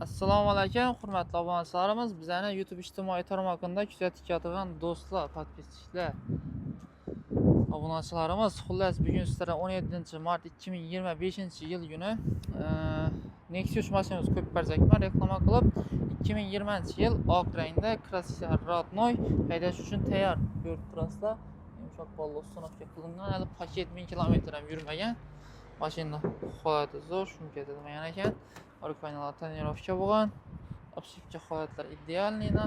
Assalomu alaykum, hurmatli obunachilarimiz. Bizning YouTube ijtimoiy tarmog'ida kuzatayotgan do'stlar, podpischilar, obunachilarimiz, xullas bugun sizlarga 17-mart 2025-yil kuni Nexus mashinamiz ko'p barzakman reklama qilib, 2020-yil oq rangda Krassia Rodnoy haydash uchun tayyor ko'rib turasizlar. Yumshoq bolli ustunovka qilingan, hali paket 1000 kilometr ham yurmagan. Mashina holati zo'r, shunga degan ekan. Orqalar tonirovka bo'lgan. Obshipka holatlar idealnina.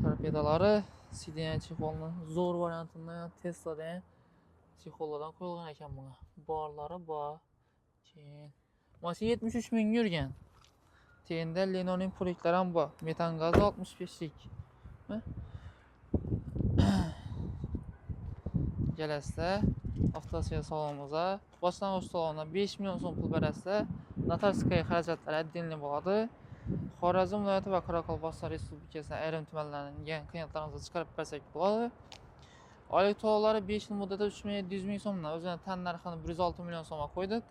Torpedalari, sidenya chexolni zo'r variantini Tesla'da chexollardan qo'yilgan ekan bunga. Borlari bor. Keyin mashina 73 ming yurgan. Tenda Lenoning puliklari ham bor. Metan gazi 65 lik. Kelasizlar. Avtosiya salonimizda boshlang'ich salonda 5 million so'm pul berasizlar. Notarskaya xarajatlar отдельный bo'ladi. Xorazm viloyati va Qoraqalpog'iston Respublikasining ayrim tumanlaridan klientlarimizga chiqarib bersak bo'ladi. Oylik to'lovlari 5 yil muddatida 3.700 ming so'mdan o'zining tan narxini 106 million so'mga qo'ydik.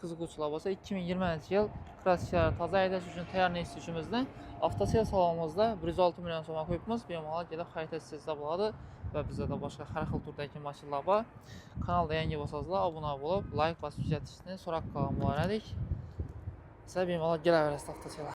Qiziquvchilar bo'lsa 2020-yil Krassia toza haydash uchun tayyor ishimizda avtosiya salonimizda 106 million so'mga qo'yibmiz. Bemalol kelib xarid etsangiz bo'ladi. Va bizda boshqa har xil turdagi mashinalar bor. Kanalda yangi bo'lsanizlar obuna bo'lib, like bosib kuzatishni so'rab qolgan bo'lardik. Siz bemalol kelaverasiz avtosiyalar.